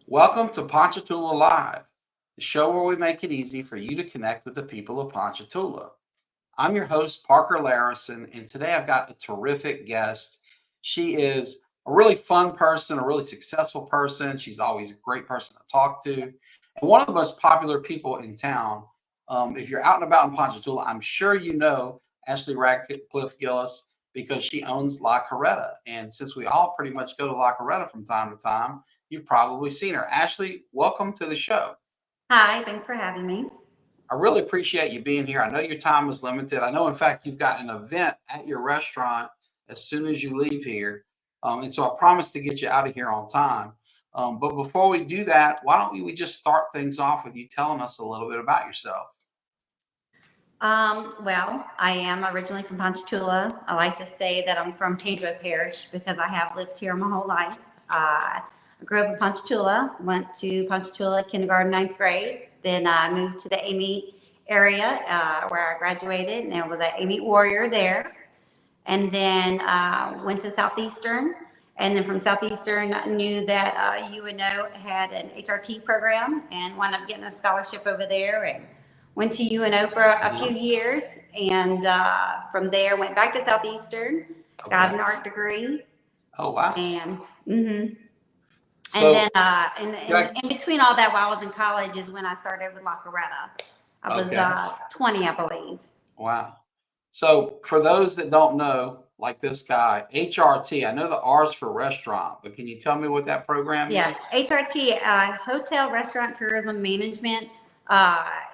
Welcome to Ponchatoula Live, the show where we make it easy for you to connect with the people of Ponchatoula. I'm your host, Parker Layrisson, and today I've got a terrific guest. She is a really fun person, a really successful person. She's always a great person to talk to, and one of the most popular people in town. If you're out and about in Ponchatoula, I'm sure you know Ashley Radcliffe Gilless because she owns La Carreta. And since we all pretty much go to La Carreta from time to time, you've probably seen her. Ashley, welcome to the show. Hi, thanks for having me. I really appreciate you being here. I know your time is limited. I know, in fact, you've got an event at your restaurant as soon as you leave here. And so I promise to get you out of here on time. But before we do that, why don't we just start things off with you telling us a little bit about yourself? Well, I am originally from Ponchatoula. I like to say that I'm from Tangier Parish because I have lived here my whole life. I grew up in Ponchatoula, went to Ponchatoula kindergarten, ninth grade. Then I moved to the Amy area where I graduated, and I was at Amy Warrior there. And then went to Southeastern. And then from Southeastern, I knew that UNO had an HRT program and wound up getting a scholarship over there and went to UNO for a few years. And from there, went back to Southeastern, got an art degree. Oh, wow. And, So, and then in between all that, while I was in college, is when I started with La Carreta. I was 20, I believe. wow. So for those that don't know, like this guy, HRT, I know the R's for restaurant, but can you tell me what that program Yeah, is? HRT, Hotel Restaurant Tourism Management.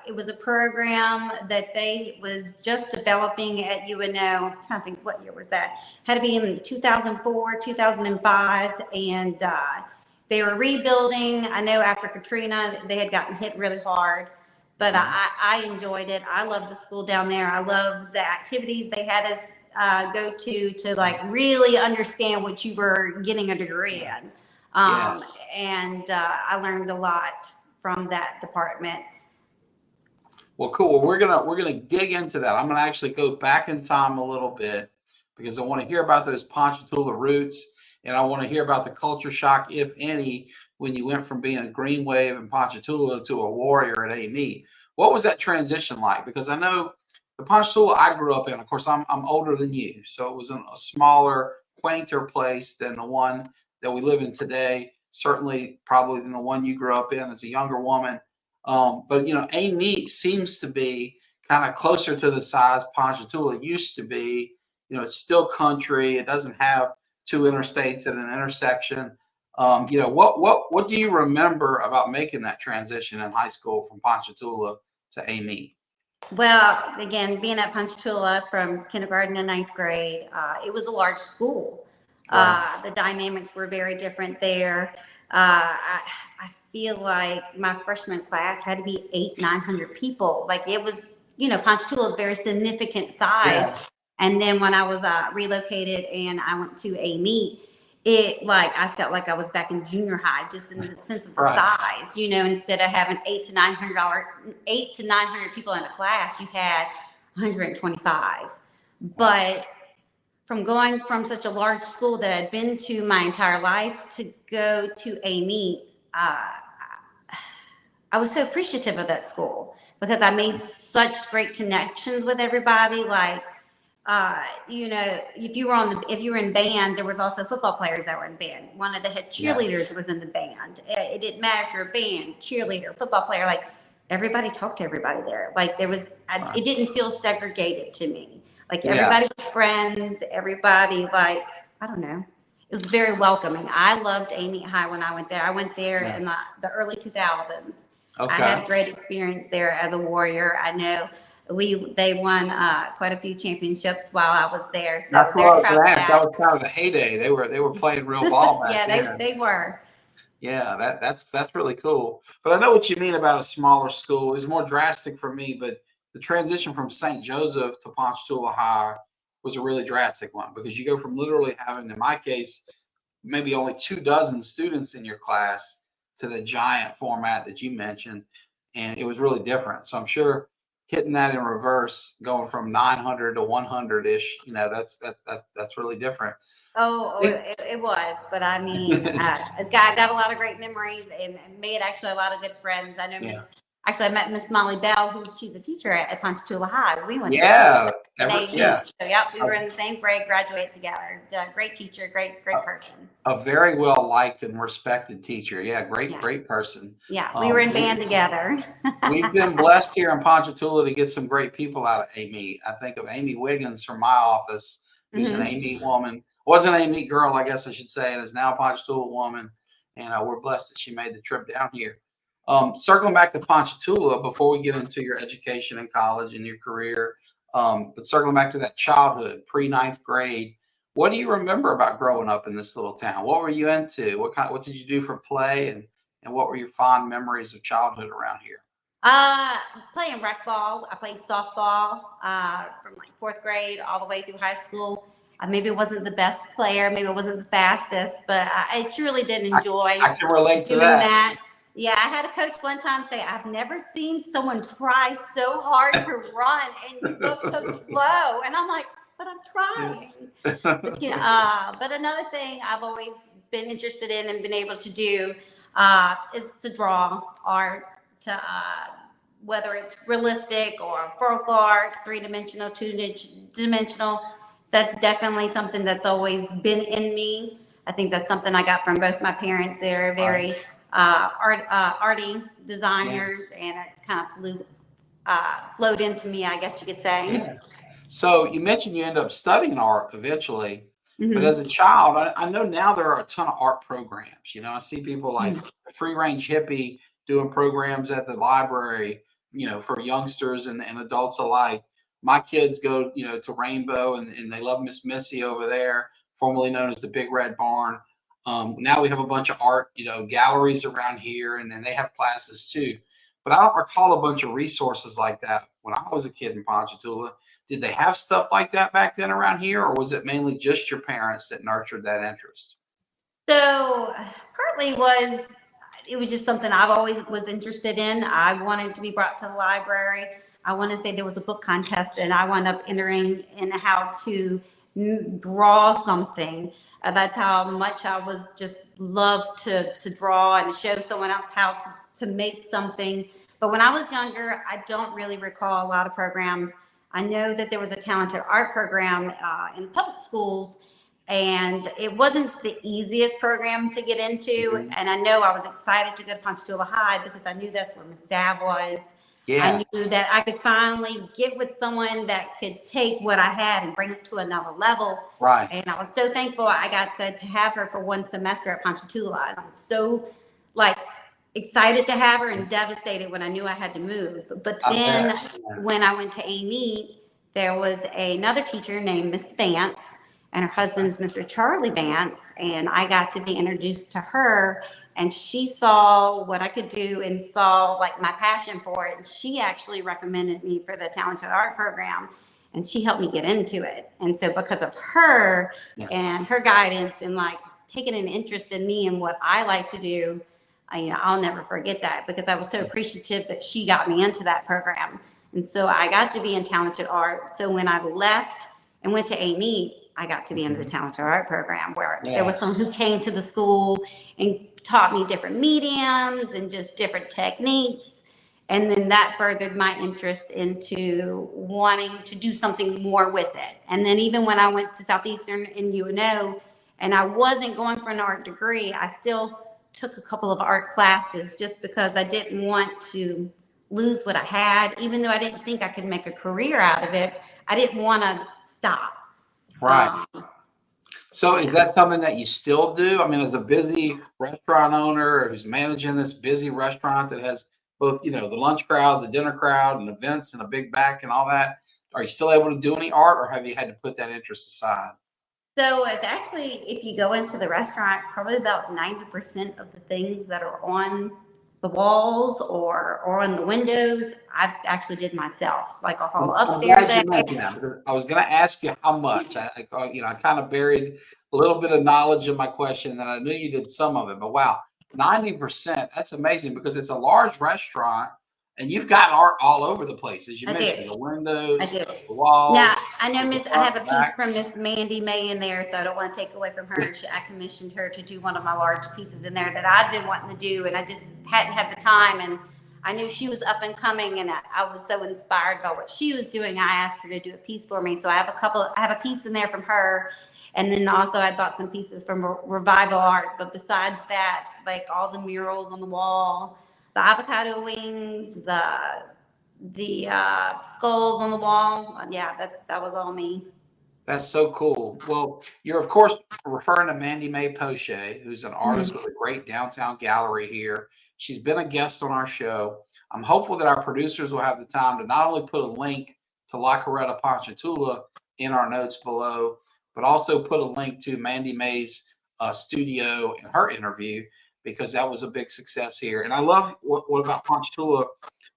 It was a program that they was just developing at UNO. I'm trying to think what year was that. Had to be in 2004, 2005, and they were rebuilding. I know after Katrina, they had gotten hit really hard, but I enjoyed it. I loved the school down there. I loved the activities they had us go to like really understand what you were getting a degree in. And I learned a lot from that department. Well, cool. Well, we're gonna dig into that. I'm gonna actually go back in time a little bit because I want to hear about those Ponchatoula roots, and I want to hear about the culture shock, if any, when you went from being a Green Wave in Ponchatoula to a Warrior at AME. What was that transition like? Because I know the Ponchatoula I grew up in. Of course, I'm older than you, so it was in a smaller, quainter place than the one that we live in today. Certainly, probably than the one you grew up in as a younger woman. But AME seems to be kind of closer to the size Ponchatoula used to be. It's still country. It doesn't have two interstates at an intersection. What do you remember about making that transition in high school from Ponchatoula to AME? Well, again, being at Ponchatoula from kindergarten to ninth grade, it was a large school. Right. The dynamics were very different there. I feel like my freshman class had to be 900 people. Like it was, Ponchatoula is very significant size. Yeah. And then when I was relocated and I went to AME, I felt like I was back in junior high, just in the sense of the Right. size. Instead of having 8 to 900 people in a class, you had 125. But from going from such a large school that I'd been to my entire life to go to AME, I was so appreciative of that school because I made such great connections with everybody. Like, if you were in band, there was also football players that were in band. One of the head cheerleaders was in the band. It didn't matter if you're a band, cheerleader, football player. Like everybody talked to everybody there. Like it didn't feel segregated to me. Like everybody was friends. Everybody, like, I don't know. It was very welcoming. I loved Amy High when I went there. I went there in the early 2000s. I had a great experience there as a Warrior. I know they won quite a few championships while I was there. So That's what I was going to ask. That was kind of the heyday. They were playing real ball back then. They were. Yeah, that's really cool. But I know what you mean about a smaller school. It was more drastic for me, but the transition from St. Joseph to Ponchatoula High was a really drastic one because you go from literally having, in my case, maybe only 24 students in your class to the giant format that you mentioned, and it was really different. So I'm sure hitting that in reverse, going from 900 to 100 ish, that's really different. It was, but I mean, I got a lot of great memories and made actually a lot of good friends. I know Yeah. I met Miss Molly Bell, she's a teacher at Ponchatoula High. We went to school Yeah. at AE. Yeah. So, yep, we were in the same grade, graduated together. Great teacher, great person. A very well liked and respected teacher. Yeah. Yeah. Great person. Yeah, we were in band together. We've been blessed here in Ponchatoula to get some great people out of Amy. I think of Amy Wiggins from my office, who's an Amy woman, was an Amy girl, I guess I should say, and is now a Ponchatoula woman. And we're blessed that she made the trip down here. Circling back to Ponchatoula before we get into your education in college and your career, but circling back to that childhood, pre-ninth grade, what do you remember about growing up in this little town? What were you into? What did you do for play, and what were your fond memories of childhood around here? Playing rec ball. I played softball from like fourth grade all the way through high school. Maybe it wasn't the best player, maybe it wasn't the fastest, but I truly did enjoy I can relate to doing that. that. Yeah, I had a coach one time say, "I've never seen someone try so hard to run and you look so slow." And I'm like, "But I'm trying." But another thing I've always been interested in and been able to do is to draw art, to whether it's realistic or folk art, 3-dimensional, 2-dimensional. That's definitely something that's always been in me. I think that's something I got from both my parents. They're very arty designers, and it kind of flowed into me, I guess you could say. Yeah. So you mentioned you end up studying art eventually, but as a child, I know now there are a ton of art programs. I see people like Free Range Hippie doing programs at the library, for youngsters and adults alike. My kids go, to Rainbow, and they love Miss Missy over there, formerly known as the Big Red Barn. Now we have a bunch of art, galleries around here, and then they have classes too. But I don't recall a bunch of resources like that when I was a kid in Ponchatoula. Did they have stuff like that back then around here, or was it mainly just your parents that nurtured that interest? So partly it was just something I've always was interested in. I wanted to be brought to the library. I want to say there was a book contest, and I wound up entering in how to draw something. That's how much I was just love to draw and show someone else how to make something. But when I was younger, I don't really recall a lot of programs. I know that there was a talented art program in public schools, and it wasn't the easiest program to get into. And I know I was excited to go to Ponchatoula High because I knew that's where Miss Sav was. Yeah. I knew that I could finally get with someone that could take what I had and bring it to another level. Right. And I was so thankful I got to have her for one semester at Ponchatoula. And I was so excited to have her and devastated when I knew I had to move. But then when I went to Amy, there was another teacher named Miss Vance, and her husband's Mr. Charlie Vance, and I got to be introduced to her, and she saw what I could do and saw like my passion for it, and she actually recommended me for the talented art program, and she helped me get into it. And so because of her and her guidance and like taking an interest in me and what I like to do, I'll never forget that, because I was so appreciative that she got me into that program. And so I got to be in talented art. So when I left and went to Amy, I got to be in the talented art program, where there was someone who came to the school and taught me different mediums and just different techniques. And then that furthered my interest into wanting to do something more with it. And then even when I went to Southeastern and UNO, and I wasn't going for an art degree, I still took a couple of art classes just because I didn't want to lose what I had. Even though I didn't think I could make a career out of it, I didn't want to stop. Right. So is that something that you still do? I mean, as a busy restaurant owner who's managing this busy restaurant that has both, the lunch crowd, the dinner crowd, and events and a big back and all that, are you still able to do any art, or have you had to put that interest aside? So if you go into the restaurant, probably about 90% of the things that are on the walls or on the windows, I actually did myself, like a whole upstairs there. I was going to ask you how much. I kind of buried a little bit of knowledge in my question, and I knew you did some of it. But wow, 90%, that's amazing, because it's a large restaurant. And you've got art all over the place, as you I mentioned, do. the windows, I do. the walls. Now, I know the Miss. I front, have a the piece back. from Miss Mandy May in there, so I don't want to take away from her. I commissioned her to do one of my large pieces in there that I've been wanting to do, and I just hadn't had the time. And I knew she was up and coming, and I was so inspired by what she was doing. I asked her to do a piece for me, so I have a piece in there from her, and then also I bought some pieces from Revival Art. But besides that, like all the murals on the wall, the avocado wings, the skulls on the wall. Yeah, that was all me. That's so cool. Well, you're of course referring to Mandy May Poche, who's an artist Mhm. with a great downtown gallery here. She's been a guest on our show. I'm hopeful that our producers will have the time to not only put a link to La Carreta Ponchatoula in our notes below, but also put a link to Mandy May's studio and her interview, because that was a big success here. And I love what about Ponchatoula.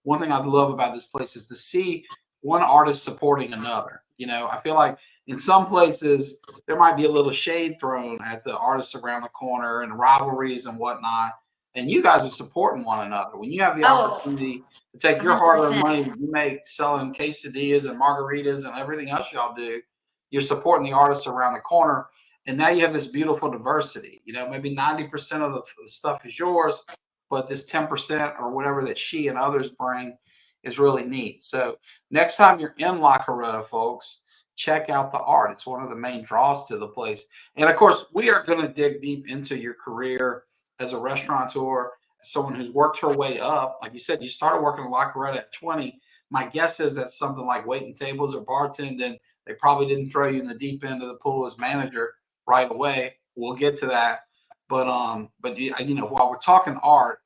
One thing I love about this place is to see one artist supporting another. I feel like in some places there might be a little shade thrown at the artists around the corner and rivalries and whatnot. And you guys are supporting one another. When you have the Oh, opportunity to take your hard-earned 100%. money that you make selling quesadillas and margaritas and everything else y'all do, you're supporting the artists around the corner. And now you have this beautiful diversity. Maybe 90% of the stuff is yours, but this 10% or whatever that she and others bring is really neat. So next time you're in La Carreta, folks, check out the art. It's one of the main draws to the place. And of course, we are going to dig deep into your career as a restaurateur, as someone who's worked her way up. Like you said, you started working in La Carreta at 20. My guess is that's something like waiting tables or bartending. They probably didn't throw you in the deep end of the pool as manager right away. We'll get to that. But while we're talking art,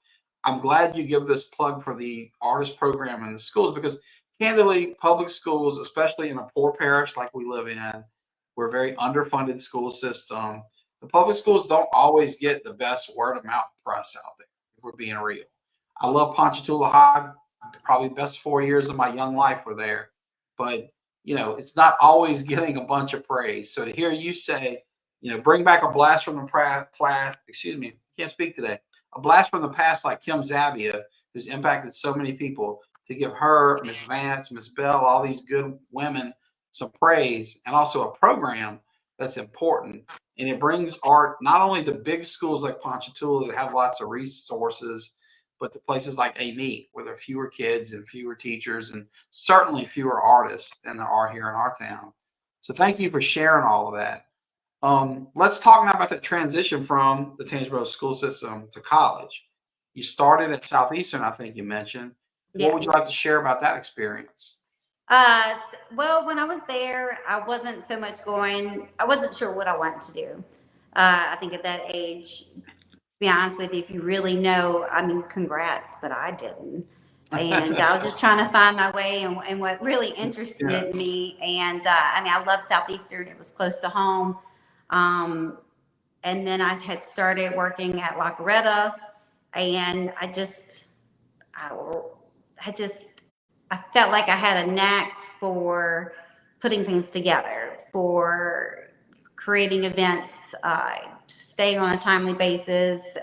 I'm glad you give this plug for the artist program in the schools, because candidly, public schools, especially in a poor parish like we live in, we're a very underfunded school system. The public schools don't always get the best word of mouth press out there, if we're being real. I love Ponchatoula High. Probably the best 4 years of my young life were there. But, it's not always getting a bunch of praise. So to hear you say, bring back a blast from the past, excuse me, can't speak today, a blast from the past like Kim Zabia, who's impacted so many people, to give her, Miss Vance, Miss Bell, all these good women some praise, and also a program that's important. And it brings art not only to big schools like Ponchatoula that have lots of resources, but to places like A-Meet, where there are fewer kids and fewer teachers and certainly fewer artists than there are here in our town. So thank you for sharing all of that. Let's talk now about the transition from the Tangipahoa school system to college. You started at Southeastern, I think you mentioned. What would Yes. you like to share about that experience? Well, when I was there, I wasn't sure what I wanted to do. I think at that age, to be honest with you, if you really know, I mean, congrats, but I didn't. And I was just trying to find my way and what really Yeah. interested me. And I mean, I loved Southeastern. It was close to home. Um, and then I had started working at La Carreta, and I, I just, I felt like I had a knack for putting things together, for creating events, staying on a timely basis.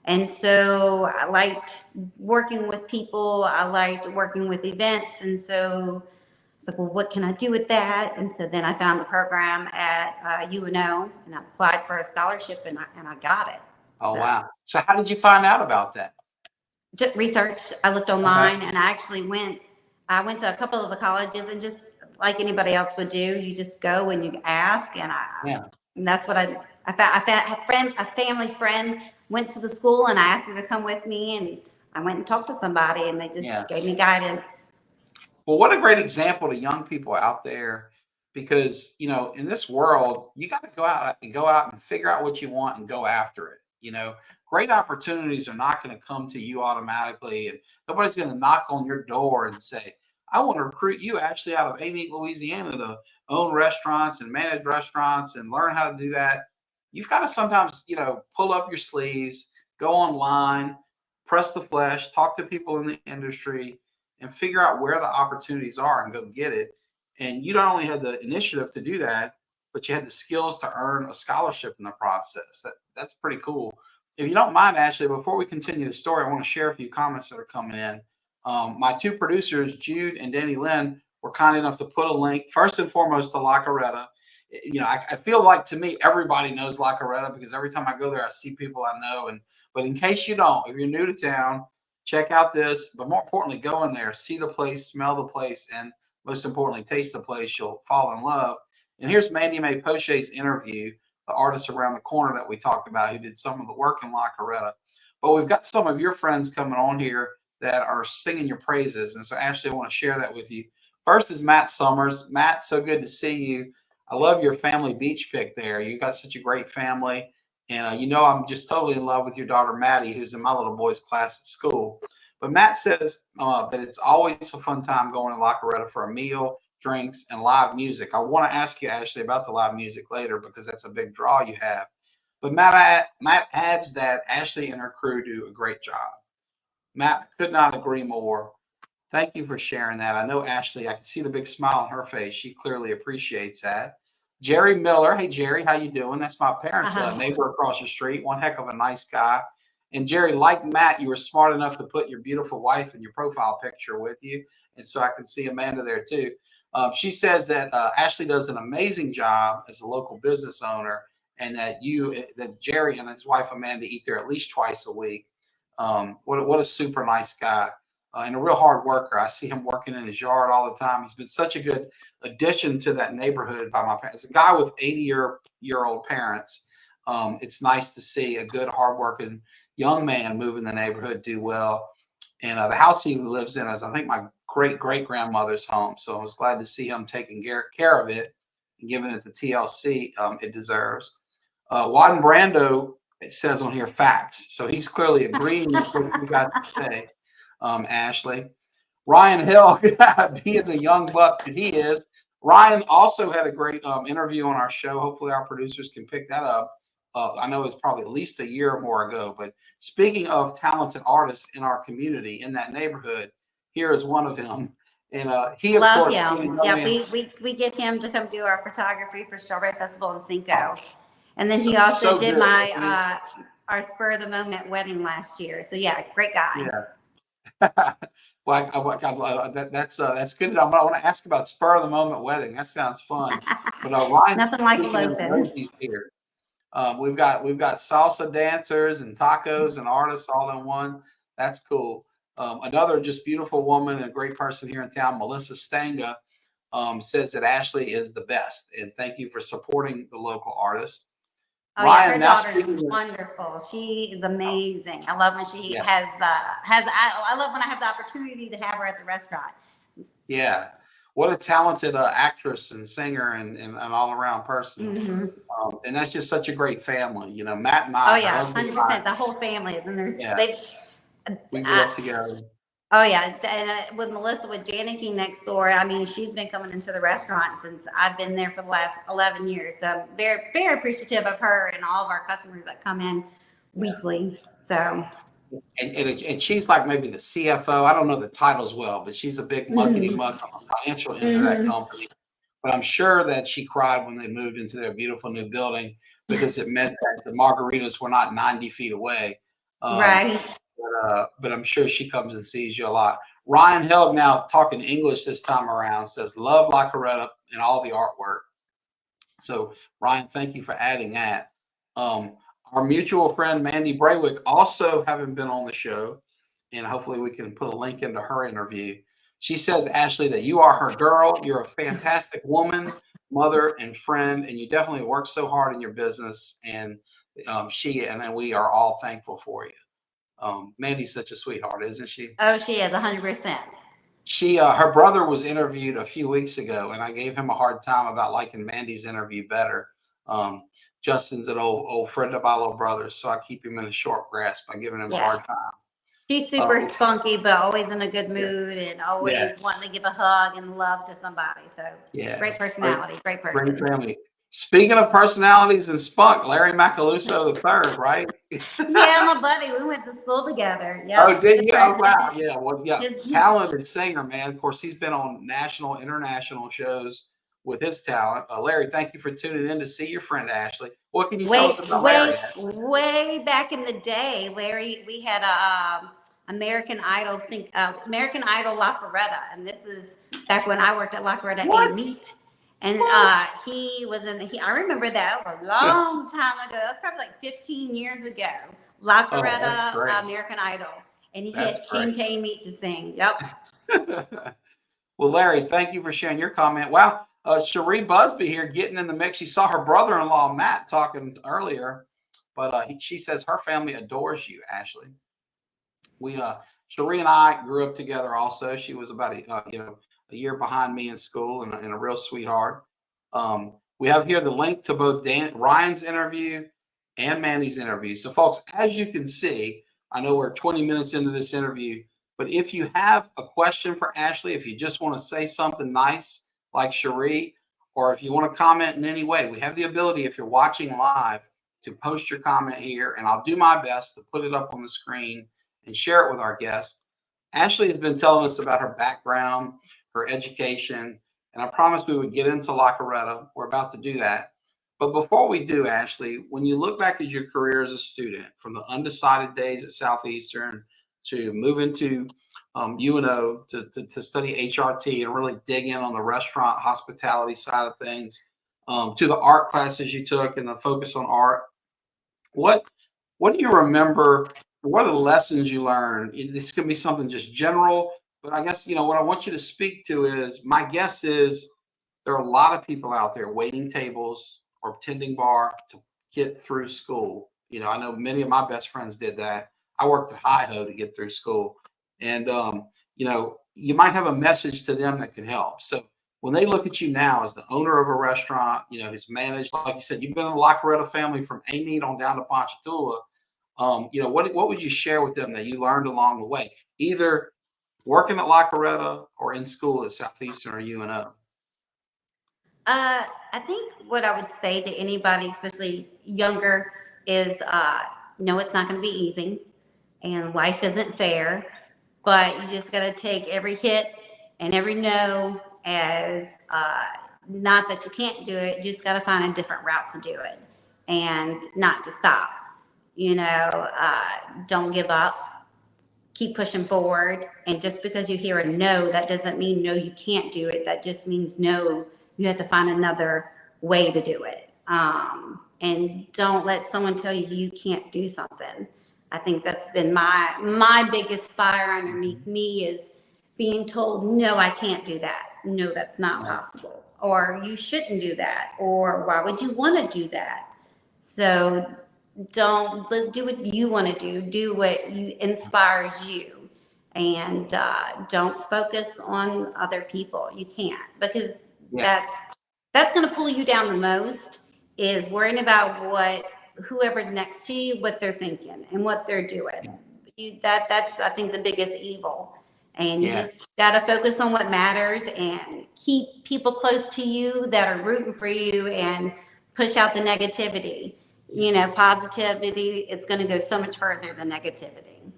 And so I liked working with people. I liked working with events. And so it's like, well, what can I do with that? And so then I found the program at UNO, and I applied for a scholarship, and I got it. Oh, So wow. So how did you find out about that? just research. I looked Okay. online, and I went to a couple of the colleges, and just like anybody else would do, you just go and you ask. Yeah. And that's what I found. A family friend went to the school, and I asked her to come with me, and I went and talked to somebody, and they just Yeah. gave me guidance. Well, what a great example to young people out there, because, in this world, you got to go out and figure out what you want and go after it. Great opportunities are not going to come to you automatically, and nobody's going to knock on your door and say, I want to recruit you actually out of Amy, Louisiana, to own restaurants and manage restaurants and learn how to do that. You've got to sometimes, pull up your sleeves, go online, press the flesh, talk to people in the industry, and figure out where the opportunities are and go get it. And you not only had the initiative to do that, but you had the skills to earn a scholarship in the process. That's pretty cool. If you don't mind, Ashley, before we continue the story, I want to share a few comments that are coming in. My two producers, Jude and Danny Lynn, were kind enough to put a link first and foremost to La Carreta. I feel like, to me, everybody knows La Carreta because every time I go there, I see people I know. But in case you don't, if you're new to town, check out this. But more importantly, go in there, see the place, smell the place, and most importantly, taste the place. You'll fall in love. And here's Mandy May Poche's interview, the artist around the corner that we talked about, who did some of the work in La Carreta. But we've got some of your friends coming on here that are singing your praises. And so, Ashley, I want to share that with you. First is Matt Summers. Matt, so good to see you. I love your family beach pic there. You got such a great family. And I'm just totally in love with your daughter, Maddie, who's in my little boy's class at school. But Matt says that it's always a fun time going to La Carreta for a meal, drinks, and live music. I want to ask you, Ashley, about the live music later because that's a big draw you have. But Matt adds that Ashley and her crew do a great job. Matt, could not agree more. Thank you for sharing that. I know Ashley, I can see the big smile on her face. She clearly appreciates that. Jerry Miller. Hey, Jerry, how you doing? That's my parents' neighbor across the street. One heck of a nice guy. And Jerry, like Matt, you were smart enough to put your beautiful wife in your profile picture with you. And so I can see Amanda there too. She says that Ashley does an amazing job as a local business owner, and that Jerry and his wife Amanda eat there at least twice a week. What a super nice guy. And a real hard worker. I see him working in his yard all the time. He's been such a good addition to that neighborhood by my parents. A guy with 80-year-old parents. It's nice to see a good, hardworking young man move in the neighborhood, do well. And the house he lives in is, I think, my great-great-grandmother's home. So I was glad to see him taking care of it and giving it the TLC it deserves. Wadden Brando, it says on here, facts. So he's clearly agreeing with what you got to say. Ashley. Ryan Hill, being the young buck that he is. Ryan also had a great interview on our show. Hopefully our producers can pick that up. I know it's probably at least a year or more ago, but speaking of talented artists in our community, in that neighborhood, here is one of them. And he, of Love course, him. Yeah, we get him to come do our photography for Strawberry Festival in Cinco. And then he also did my our spur of the moment wedding last year. So yeah, great guy. Yeah. Well, that's good. I want to ask about spur of the moment wedding. That sounds fun. But Ryan, nothing like eloping. Here. We've got salsa dancers and tacos and artists all in one. That's cool. Another just beautiful woman and a great person here in town, Melissa Stanga, says that Ashley is the best, and thank you for supporting the local artists. Oh, Ryan, yeah, her daughter is wonderful. She is amazing. I love when she I love when I have the opportunity to have her at the restaurant. Yeah. What a talented actress and singer and all around person. Mm-hmm. And that's just such a great family. Matt and I. Oh, yeah, 100%. The whole family is. And we grew up together. Oh, yeah. And with Melissa, with Janicki next door, I mean, she's been coming into the restaurant since I've been there for the last 11 years. So I'm very, very appreciative of her and all of our customers that come in weekly. So. And she's like maybe the CFO. I don't know the titles well, but she's a big muckety muck on the financial end of that company. But I'm sure that she cried when they moved into their beautiful new building because it meant that the margaritas were not 90 feet away. Right. But I'm sure she comes and sees you a lot. Ryan Held, now talking English this time around, says, love La Carreta and all the artwork. So, Ryan, thank you for adding that. Our mutual friend, Mandy Braywick, also having been on the show, and hopefully we can put a link into her interview. She says, Ashley, that you are her girl. You're a fantastic woman, mother, and friend, and you definitely work so hard in your business, and we are all thankful for you. Mandy's such a sweetheart, isn't she? Oh, she is 100%. Her brother was interviewed a few weeks ago, and I gave him a hard time about liking Mandy's interview better. Justin's an old friend of my little brother, so I keep him in a short grasp by giving him a hard time. She's super spunky, but always in a good mood and always wanting to give a hug and love to somebody. So great personality, great person. Great family. Speaking of personalities and spunk, Larry Macaluso III, right? Yeah, my buddy. We went to school together. Yep. Oh, did you? Oh, wow. Yeah. Well, yeah. Talented singer, man. Of course, he's been on national, international shows with his talent. Larry, thank you for tuning in to see your friend Ashley. What can you tell us about Larry? Way back in the day, Larry, we had American Idol American Idol La Carreta, and this is back when I worked at La Carreta What? and Meat. And What? he was I remember that a long time ago. That was probably like 15 years ago. La Oh, that's Carreta, great. American Idol. And he That's came great. to A-Meat to sing. Yep. Well, Larry, thank you for sharing your comment. Wow, Cherie Busby here getting in the mix. She saw her brother-in-law Matt talking earlier, but she says her family adores you, Ashley. We Cherie and I grew up together. Also, she was about a year behind me in school, and a real sweetheart. We have here the link to both Ryan's interview and Mandy's interview. So, folks, as you can see, I know we're 20 minutes into this interview, but if you have a question for Ashley, if you just want to say something nice like Cherie, or if you want to comment in any way, we have the ability, if you're watching live, to post your comment here, and I'll do my best to put it up on the screen and share it with our guests. Ashley has been telling us about her background, her education, and I promised we would get into La Carreta. We're about to do that. But before we do, Ashley, when you look back at your career as a student, from the undecided days at Southeastern to moving to UNO to study HRT and really dig in on the restaurant hospitality side of things, to the art classes you took and the focus on art, what do you remember? What are the lessons you learned? This can be something just general, but I guess what I want you to speak to is, my guess is there are a lot of people out there waiting tables or tending bar to get through school. I know many of my best friends did that. I worked at Hi-Ho to get through school, and you might have a message to them that can help. So when they look at you now as the owner of a restaurant, who's managed, like you said, you've been in the La Carreta family from A-Meat on down to Ponchatoula. What would you share with them that you learned along the way, either working at La Carreta or in school at Southeastern or UNO? I think what I would say to anybody, especially younger, is no, it's not going to be easy, and life isn't fair, but you just got to take every hit and every no as not that you can't do it. You just got to find a different route to do it and not to stop. Don't give up. Keep pushing forward. And just because you hear a no, that doesn't mean no, you can't do it. That just means no, you have to find another way to do it. And don't let someone tell you you can't do something. I think that's been my biggest fire underneath me, is being told, no, I can't do that. No, that's not possible. Or you shouldn't do that. Or why would you want to do that? So don't do what you want to do. Do what inspires you, and don't focus on other people. You can't, because that's going to pull you down the most, is worrying about what whoever's next to you, what they're thinking and what they're doing. That's I think the biggest evil. And you just got to focus on what matters and keep people close to you that are rooting for you, and push out the negativity. Positivity, it's going to go so much further than negativity.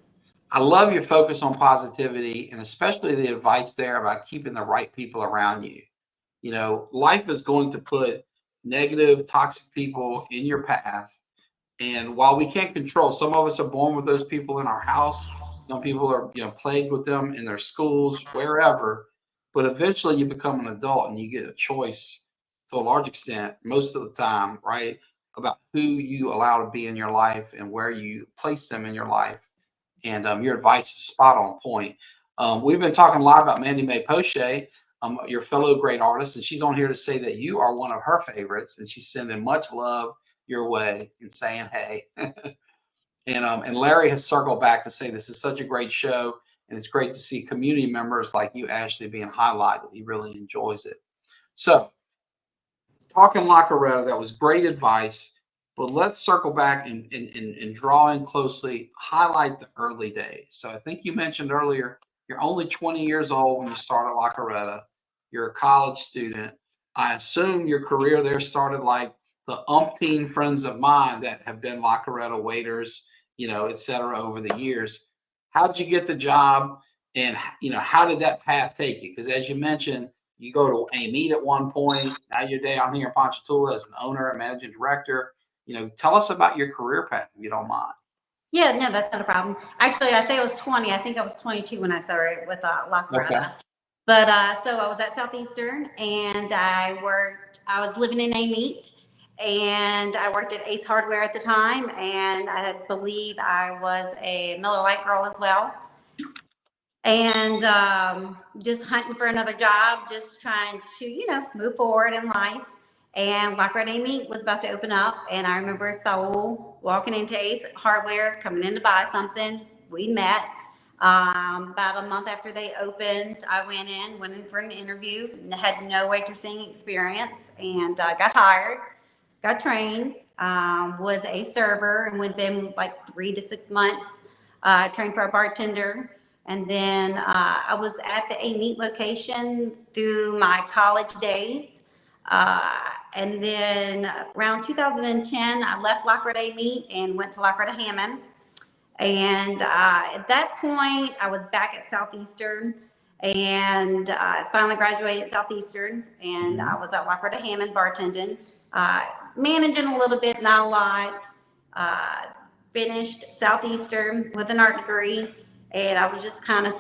I love your focus on positivity, and especially the advice there about keeping the right people around you. Life is going to put negative, toxic people in your path. And while we can't control, some of us are born with those people in our house. Some people are, plagued with them in their schools, wherever. But eventually you become an adult and you get a choice, to a large extent, most of the time, right, about who you allow to be in your life and where you place them in your life. And your advice is spot on point. We've been talking a lot about Mandy May Poche, your fellow great artist, and she's on here to say that you are one of her favorites, and she's sending much love your way and saying hey. And Larry has circled back to say this is such a great show, and it's great to see community members like you, Ashley, being highlighted. He really enjoys it. So, talking La Carreta, that was great advice. But let's circle back and draw in closely, highlight the early days. So I think you mentioned earlier, you're only 20 years old when you started La Carreta. You're a college student. I assume your career there started like the umpteen friends of mine that have been La Carreta waiters, et cetera, over the years. How did you get the job? And, how did that path take you? Because as you mentioned, you go to A-Meat at one point. Now you're down here in Ponchatoula as an owner and managing director. Tell us about your career path, if you don't mind. Yeah, no, that's not a problem. Actually, I say I was 20. I think I was 22 when I started with La Okay. Carreta. But so I was at Southeastern, and I was living in A Meat, and I worked at Ace Hardware at the time, and I believe I was a Miller Lite girl as well. And just hunting for another job, just trying to, move forward in life. And Black Red Amy was about to open up, and I remember Saul walking into Ace Hardware, coming in to buy something. We met. About a month after they opened, I went in for an interview, had no waitressing experience, and got hired, got trained, was a server, and within like 3 to 6 months, trained for a bartender. And then I was at the A Meat location through my college days. And then around 2010, I left Lockwood A Meat and went to Lockwood Hammond. And at that point, I was back at Southeastern, and I finally graduated at Southeastern, and I was at Lockwood Hammond bartending, managing a little bit, not a lot. Finished Southeastern with an art degree. And I was just kind of,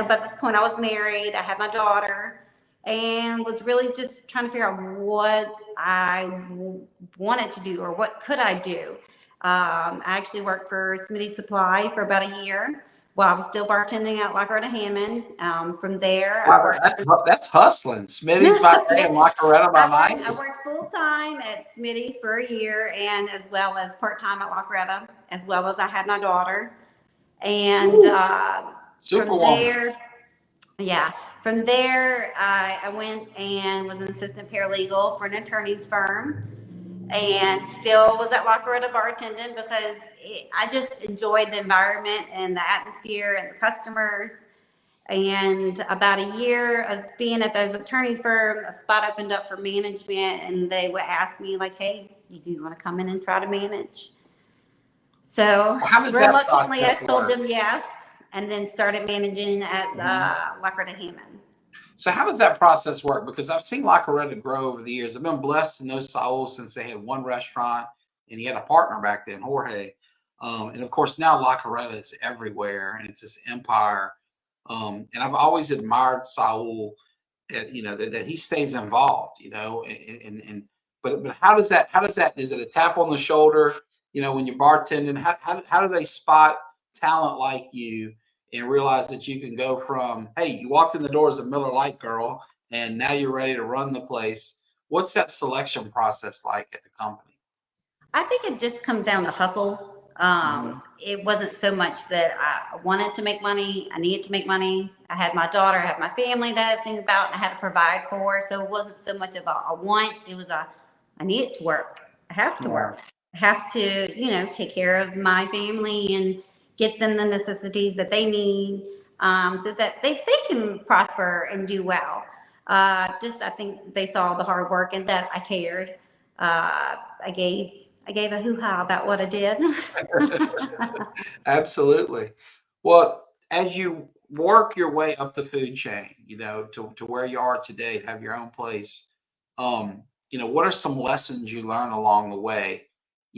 by this point I was married, I had my daughter, and was really just trying to figure out what I wanted to do or what could I do. I actually worked for Smitty Supply for about a year while I was still bartending at La Carreta Hammond. From there, I worked. That's hustling. Smitty's by day and La Carreta by night. I worked full time at Smitty's for a year, and as well as part time at La Carreta, as well as I had my daughter. And from there, I went and was an assistant paralegal for an attorney's firm, and still was at La Carreta bartending because I just enjoyed the environment and the atmosphere and the customers. And about a year of being at those attorneys firm, a spot opened up for management, and they would ask me like, "Hey, you do want to come in and try to manage?" So reluctantly, I told them yes, and then started managing at La Carreta Hammond. So how does that process work? Because I've seen La Carreta grow over the years. I've been blessed to know Saul since they had one restaurant, and he had a partner back then, Jorge. And of course, now La Carreta is everywhere, and it's this empire. And I've always admired Saul, that he stays involved, but how does that, is it a tap on the shoulder? When you're bartending, how do they spot talent like you and realize that you can go from, hey, you walked in the door as a Miller Lite girl, and now you're ready to run the place? What's that selection process like at the company? I think it just comes down to hustle. It wasn't so much that I wanted to make money. I needed to make money. I had my daughter, I had my family that I think about, and I had to provide for. So it wasn't so much of a want. It was I needed to work. I have to work. Have to, take care of my family and get them the necessities that they need, so that they can prosper and do well. I think they saw the hard work and that I cared. I gave a hoo-ha about what I did. Absolutely. Well, as you work your way up the food chain, to where you are today, to have your own place, what are some lessons you learn along the way?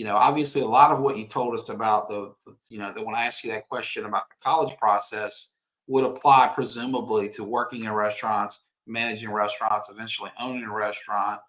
Obviously, a lot of what you told us about that when I asked you that question about the college process would apply presumably to working in restaurants, managing restaurants, eventually owning a restaurant.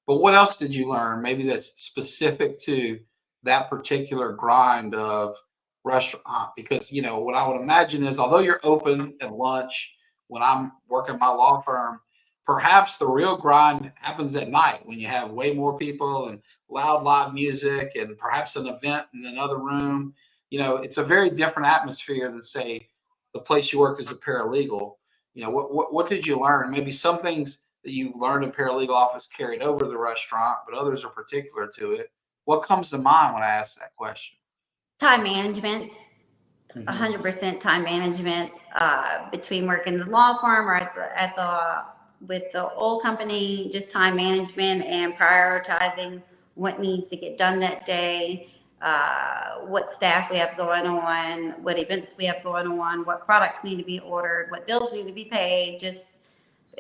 But what else did you learn? Maybe that's specific to that particular grind of restaurant. Because, what I would imagine is, although you're open at lunch when I'm working my law firm, perhaps the real grind happens at night when you have way more people and loud live music and perhaps an event in another room. It's a very different atmosphere than, say, the place you work as a paralegal. What did you learn? Maybe some things that you learned in paralegal office carried over to the restaurant, but others are particular to it. What comes to mind when I ask that question? Time management. 100% time management, between working the law firm or with the oil company, just time management and prioritizing what needs to get done that day, what staff we have going on, what events we have going on, what products need to be ordered, what bills need to be paid. Just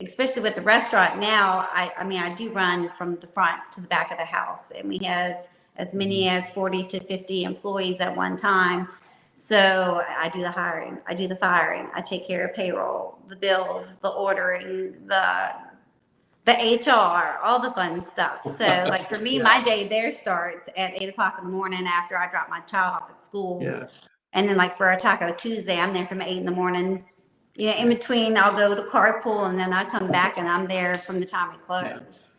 especially with the restaurant now, I do run from the front to the back of the house, and we have as many as 40 to 50 employees at one time. So I do the hiring, I do the firing, I take care of payroll, the bills, the ordering, the HR, all the fun stuff. So like for me, Yeah. my day there starts at 8 o'clock in the morning after I drop my child off at school. Yeah. And then like for a Taco Tuesday, I'm there from 8 in the morning. You know, in between I'll go to carpool and then I come back and I'm there from the time we close.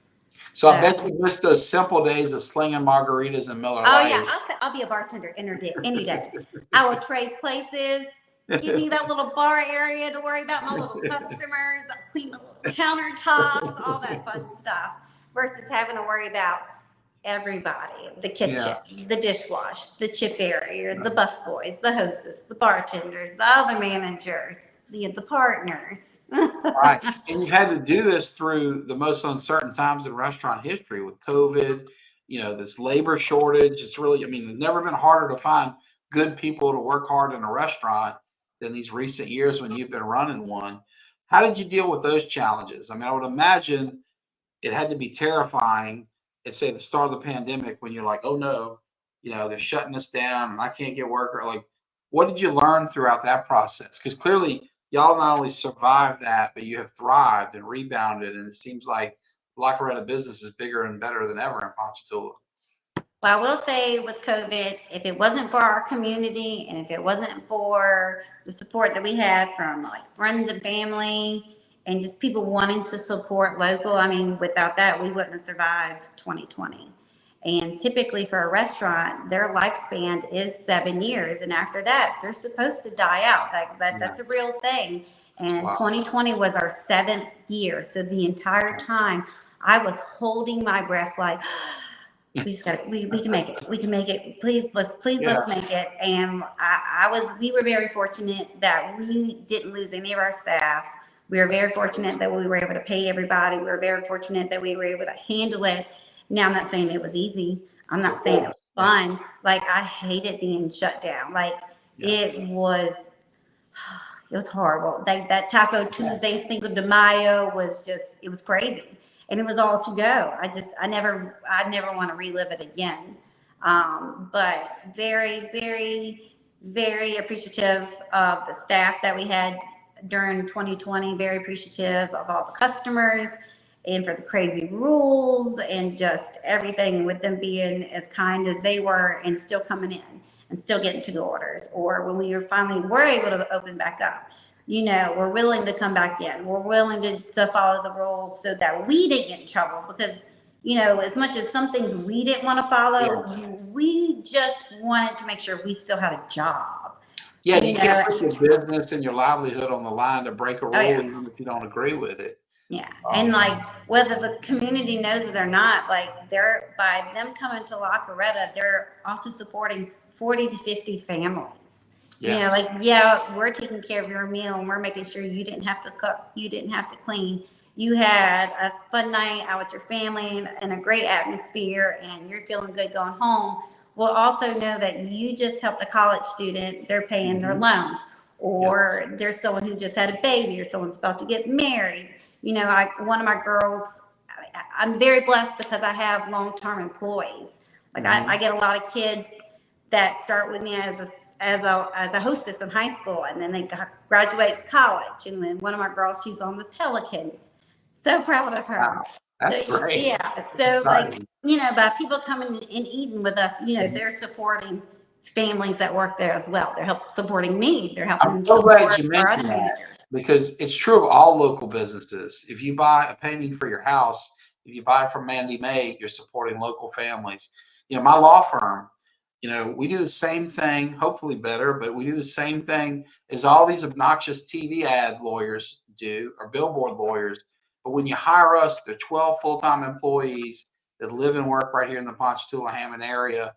So I bet you miss those simple days of slinging margaritas and Miller Lite. Oh yeah, I'll be a bartender any day. I will trade places. Give me that little bar area to worry about my little customers, clean the little countertops, all that fun stuff, versus having to worry about everybody, the kitchen, the dishwash, the chip area, the bus boys, the hostess, the bartenders, the other managers, the partners. Right. And you've had to do this through the most uncertain times in restaurant history with COVID, this labor shortage. It's really, I mean, it's never been harder to find good people to work hard in a restaurant than these recent years when you've been running one. How did you deal with those challenges? I mean, I would imagine it had to be terrifying at, say, the start of the pandemic when you're like, oh no, they're shutting us down and I can't get work. Or like, what did you learn throughout that process? Because clearly y'all not only survived that, but you have thrived and rebounded. And it seems like La Carreta business is bigger and better than ever in Ponchatoula. Well, I will say with COVID, if it wasn't for our community and if it wasn't for the support that we had from like friends and family and just people wanting to support local, I mean, without that, we wouldn't have survived 2020. And typically for a restaurant, their lifespan is 7 years. And after that, they're supposed to die out. That's a real thing. And 2020 was our 7th year. So the entire time I was holding my breath like, we just got to, we can make it. We can make it. Let's make it. And we were very fortunate that we didn't lose any of our staff. We were very fortunate that we were able to pay everybody. We were very fortunate that we were able to handle it. Now, I'm not saying it was easy. I'm not saying it was fun. Like, I hated being shut down. Like, it was horrible. That Taco Tuesday, Cinco de Mayo it was crazy. And it was all to go. I never want to relive it again. But very, very, very appreciative of the staff that we had during 2020, very appreciative of all the customers and for the crazy rules and just everything, with them being as kind as they were and still coming in and still getting to go orders. Or when we finally were able to open back up, we're willing to come back in. We're willing to follow the rules so that we didn't get in trouble, because, as much as some things we didn't want to follow, we just wanted to make sure we still had a job. Yeah, you can't put your business and your livelihood on the line to break a rule even if you don't agree with it. Yeah. And like, whether the community knows it or not, like, by them coming to La Carreta, they're also supporting 40 to 50 families. We're taking care of your meal and we're making sure you didn't have to cook, you didn't have to clean. You had a fun night out with your family and a great atmosphere and you're feeling good going home. We'll also know that you just helped a college student, they're paying their loans, or there's someone who just had a baby, or someone's about to get married. One of my girls, I'm very blessed because I have long-term employees. Like, I get a lot of kids that start with me as a hostess in high school, and then they graduate college. And then one of my girls, she's on the Pelicans. So proud of her. Wow. That's great. Yeah. So by people coming and eating with us, they're supporting families that work there as well. They're supporting me. They're helping. I'm so glad you mentioned that, because it's true of all local businesses. If you buy a painting for your house, if you buy from Mandy May, you're supporting local families. My law firm, we do the same thing, hopefully better, but we do the same thing as all these obnoxious TV ad lawyers do, or billboard lawyers. But when you hire us, they're 12 full-time employees that live and work right here in the Ponchatoula Hammond area.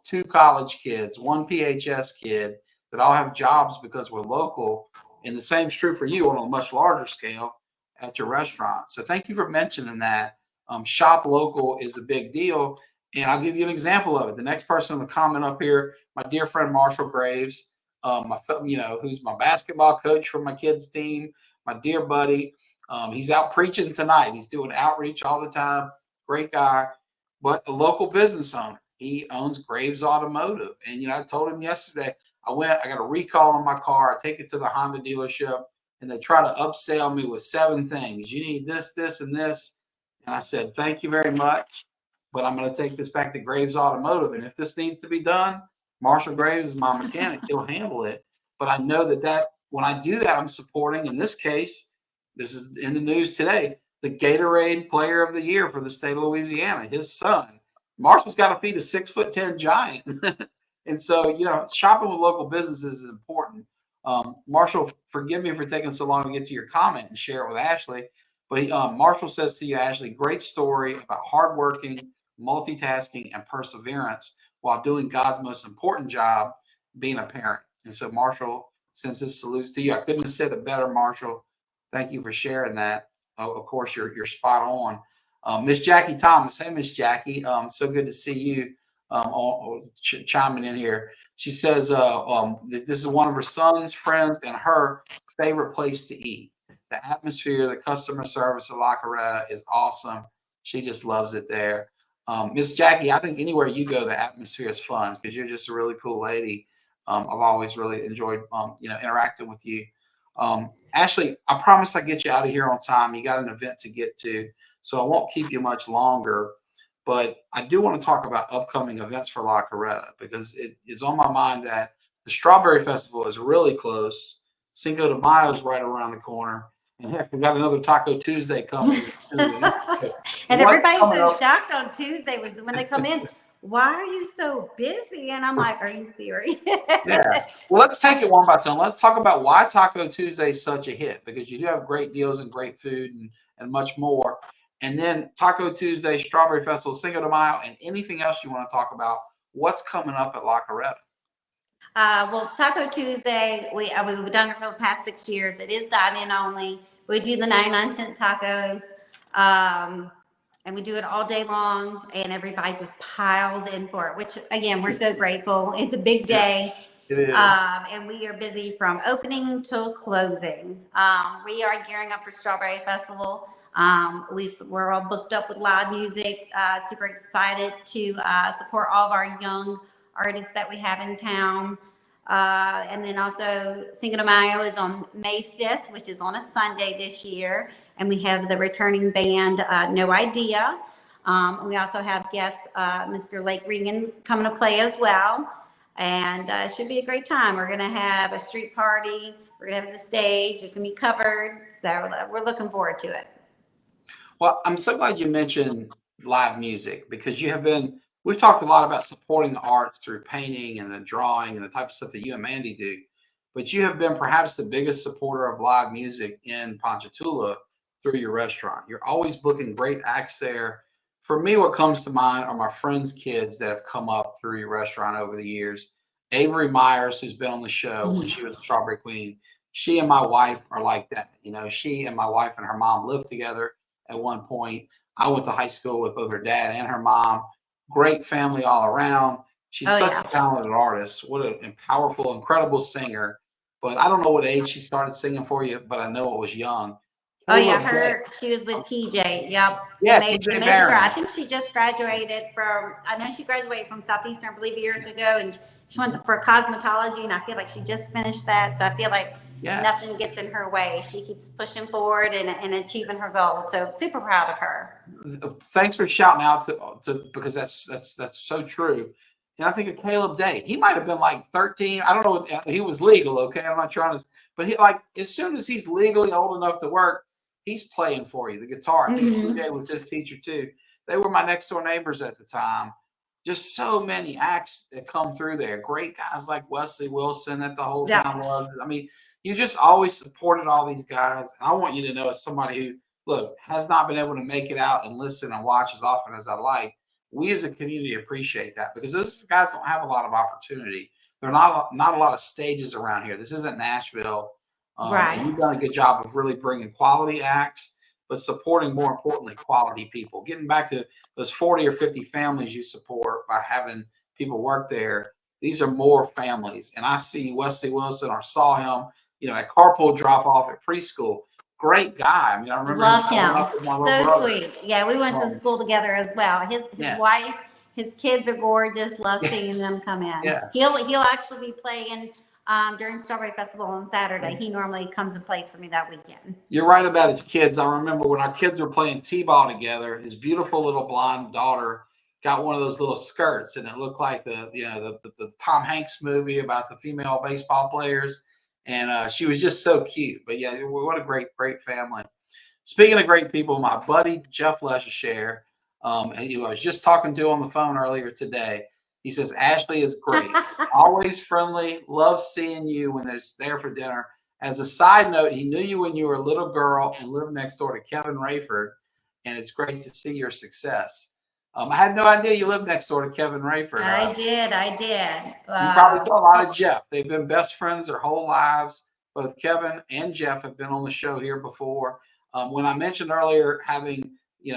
2 college kids, 1 PHS kid that all have jobs because we're local. And the same is true for you on a much larger scale at your restaurant. So thank you for mentioning that. Shop local is a big deal. And I'll give you an example of it. The next person in the comment up here, my dear friend Marshall Graves, who's my basketball coach for my kids' team, my dear buddy. He's out preaching tonight. He's doing outreach all the time. Great guy, but a local business owner. He owns Graves Automotive. And, I told him yesterday, I got a recall on my car. I take it to the Honda dealership and they try to upsell me with 7 things. You need this, this, and this. And I said, thank you very much, but I'm going to take this back to Graves Automotive. And if this needs to be done, Marshall Graves is my mechanic. He'll handle it. But I know that when I do that, I'm supporting, in this case, this is in the news today, the Gatorade Player of the Year for the state of Louisiana, his son. Marshall's got to feed a 6'10" giant. And so, shopping with local businesses is important. Marshall, forgive me for taking so long to get to your comment and share it with Ashley. But Marshall says to you, Ashley, great story about hardworking, multitasking, and perseverance while doing God's most important job, being a parent. And so, Marshall sends his salutes to you. I couldn't have said it better, Marshall. Thank you for sharing that. Of course, you're spot on. Miss Jackie Thomas. Hey, Miss Jackie. So good to see you chiming in here. She says that this is one of her son's friends and her favorite place to eat. The atmosphere, the customer service at La Carreta is awesome. She just loves it there. Miss Jackie, I think anywhere you go, the atmosphere is fun because you're just a really cool lady. I've always really enjoyed, interacting with you. Ashley, I promise I get you out of here on time. You got an event to get to, so I won't keep you much longer. But I do want to talk about upcoming events for La Carreta because it is on my mind that the Strawberry Festival is really close. Cinco de Mayo is right around the corner. And heck, we got another Taco Tuesday coming. And everybody's so shocked on Tuesday was when they come in. Why are you so busy? And I'm like, are you serious? Yeah. Well, let's take it one by one. Let's talk about why Taco Tuesday is such a hit, because you do have great deals and great food and much more. And then Taco Tuesday, Strawberry Festival, Cinco de Mayo, and anything else you want to talk about. What's coming up at La Carreta? Well, Taco Tuesday, we've done it for the past 6 years. It is dine-in only. We do the 99-cent tacos, and we do it all day long, and everybody just piles in for it, which, again, we're so grateful. It's a big day. It is. And we are busy from opening till closing. We are gearing up for Strawberry Festival. We're all booked up with live music, super excited to support all of our young artists that we have in town. And then also Cinco de Mayo is on May 5th, which is on a Sunday this year. And we have the returning band, No Idea. We also have guest Mr. Lake Regan coming to play as well. And it should be a great time. We're going to have a street party. We're going to have the stage. It's going to be covered. So we're looking forward to it. Well, I'm so glad you mentioned live music, because we've talked a lot about supporting the arts through painting and the drawing and the type of stuff that you and Mandy do. But you have been perhaps the biggest supporter of live music in Ponchatoula through your restaurant. You're always booking great acts there. For me, what comes to mind are my friends' kids that have come up through your restaurant over the years. Avery Myers, who's been on the show when she was a Strawberry Queen, she and my wife are like that. She and my wife and her mom lived together at one point. I went to high school with both her dad and her mom. Great family all around. She's such a talented artist. What a powerful, incredible singer. But I don't know what age she started singing for you, but I know it was young. She was with TJ. Yep. Yeah, TJ Barron. I think she just graduated from Southeastern, I believe, years ago, and she went for cosmetology, and I feel like she just finished that. So I feel like nothing gets in her way. She keeps pushing forward and achieving her goal. So super proud of her. Thanks for shouting out to because that's so true. And I think of Caleb Day. He might have been like 13. I don't know. He was legal, okay? I'm not trying to, but as soon as he's legally old enough to work, he's playing for you, the guitar. I think TJ was his teacher too. They were my next door neighbors at the time. Just so many acts that come through there. Great guys like Wesley Wilson that the whole town loved. I mean, you just always supported all these guys. And I want you to know, as somebody who, has not been able to make it out and listen and watch as often as I like, we as a community appreciate that, because those guys don't have a lot of opportunity. There are not a lot of stages around here. This isn't Nashville. Right. And you've done a good job of really bringing quality acts, but supporting, more importantly, quality people. Getting back to those 40 or 50 families you support by having people work there. These are more families. And I see Wesley Wilson, or saw him, at carpool drop off at preschool. Great guy. I mean, I remember loved him. So sweet. Yeah, we went to school together as well. His wife His kids are gorgeous. Love seeing them come in. Yeah. He'll actually be playing during Strawberry Festival on Saturday. He normally comes and plays for me that weekend. You're right about his kids. I remember when our kids were playing t-ball together, his beautiful little blonde daughter got one of those little skirts, and it looked like the Tom Hanks movie about the female baseball players. And she was just so cute. But yeah, what a great family. Speaking of great people, my buddy Jeff Leschere, and I was just talking to on the phone earlier today. He says Ashley is great, always friendly, loves seeing you when there's there for dinner. As a side note, he knew you when you were a little girl and lived next door to Kevin Rayford, and it's great to see your success. I had no idea you lived next door to Kevin Rayford. I did. You probably saw a lot of Jeff. They've been best friends their whole lives. Both Kevin and Jeff have been on the show here before. When I mentioned earlier having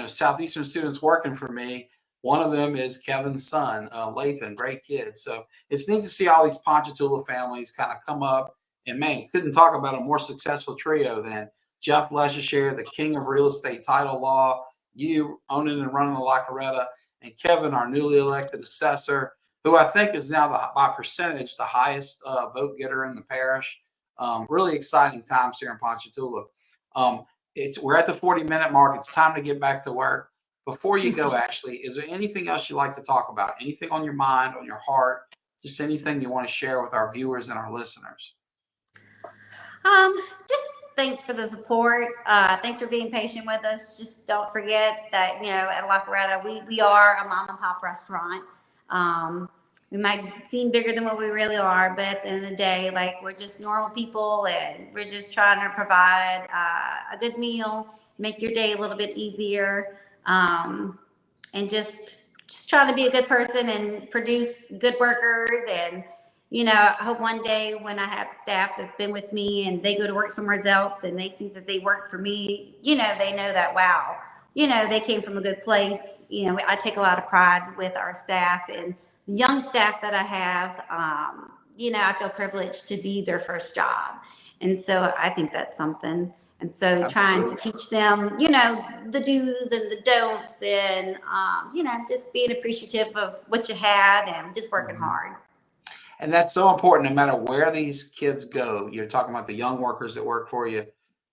Southeastern students working for me, one of them is Kevin's son, Lathan, great kid. So it's neat to see all these Ponchatoula families kind of come up. And man, couldn't talk about a more successful trio than Jeff Leschere, the king of real estate title law, you owning and running the La Carreta, and Kevin, our newly elected assessor, who I think is now by percentage the highest vote getter in the parish. Really exciting times here in Ponchatoula. We're at the 40-minute mark. It's time to get back to work. Before you go, Ashley, is there anything else you'd like to talk about? Anything on your mind, on your heart? Just anything you want to share with our viewers and our listeners? Just thanks for the support. Thanks for being patient with us. Just don't forget that, at La Carreta, we are a mom and pop restaurant. We might seem bigger than what we really are, but at the end of the day, like, we're just normal people, and we're just trying to provide a good meal, make your day a little bit easier, and just trying to be a good person and produce good workers. And I hope one day when I have staff that's been with me and they go to work somewhere else and they see that they work for me, they know that, wow, they came from a good place. I take a lot of pride with our staff and the young staff that I have. I feel privileged to be their first job. And so I think that's something. And so trying to teach them, the do's and the don'ts, and, just being appreciative of what you had and just working hard. And that's so important no matter where these kids go. You're talking about the young workers that work for you.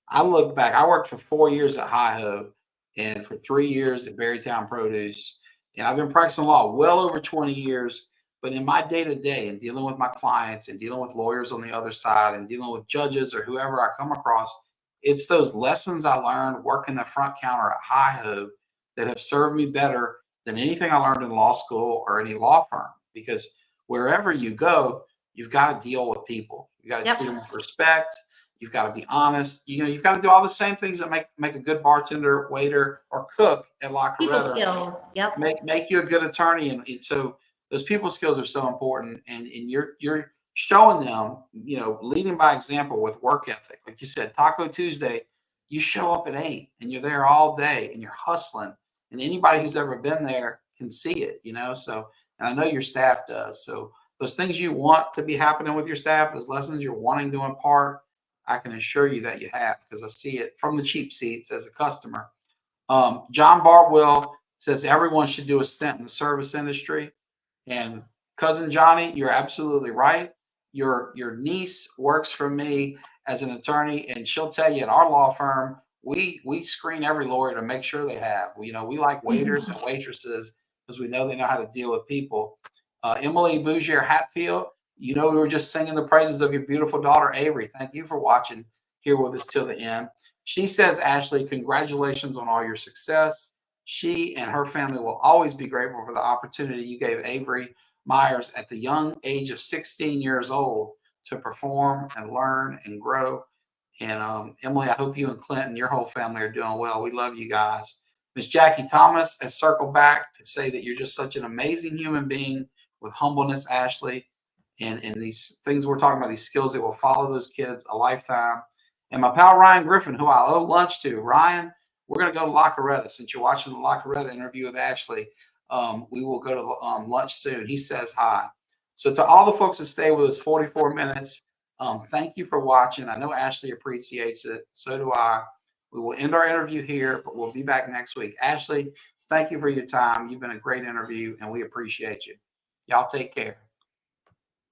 I look back, I worked for 4 years at Hi-Ho and for 3 years at Berrytown Produce. And I've been practicing law well over 20 years. But in my day-to-day and dealing with my clients and dealing with lawyers on the other side and dealing with judges or whoever I come across, it's those lessons I learned working the front counter at Hi-Ho that have served me better than anything I learned in law school or any law firm. Because wherever you go, you've got to deal with people. You got to treat them with respect. You've got to be honest. You've got to do all the same things that make a good bartender, waiter, or cook at La Carreta. People skills. Yep. Make you a good attorney. And so those people skills are so important. And you're showing them, leading by example with work ethic. Like you said, Taco Tuesday, you show up at 8 and you're there all day and you're hustling. And anybody who's ever been there can see it, so. And I know your staff does. So those things you want to be happening with your staff, those lessons you're wanting to impart, I can assure you that you have, because I see it from the cheap seats as a customer. John Bardwell says everyone should do a stint in the service industry. And cousin Johnny, you're absolutely right. Your niece works for me as an attorney, and she'll tell you at our law firm, we screen every lawyer to make sure they have. We like waiters and waitresses because we know they know how to deal with people. Emily Bougier Hatfield, we were just singing the praises of your beautiful daughter, Avery. Thank you for watching here with us till the end. She says, Ashley, congratulations on all your success. She and her family will always be grateful for the opportunity you gave Avery Myers at the young age of 16 years old to perform and learn and grow. And Emily, I hope you and Clinton, your whole family, are doing well. We love you guys. Miss Jackie Thomas has circled back to say that you're just such an amazing human being with humbleness, Ashley, and these things we're talking about, these skills that will follow those kids a lifetime. And my pal Ryan Griffin, who I owe lunch to. Ryan, we're going to go to La Carreta. Since you're watching the La Carreta interview with Ashley, we will go to lunch soon. He says hi. So to all the folks that stay with us 44 minutes, thank you for watching. I know Ashley appreciates it. So do I. We will end our interview here, but we'll be back next week. Ashley, thank you for your time. You've been a great interview, and we appreciate you. Y'all take care.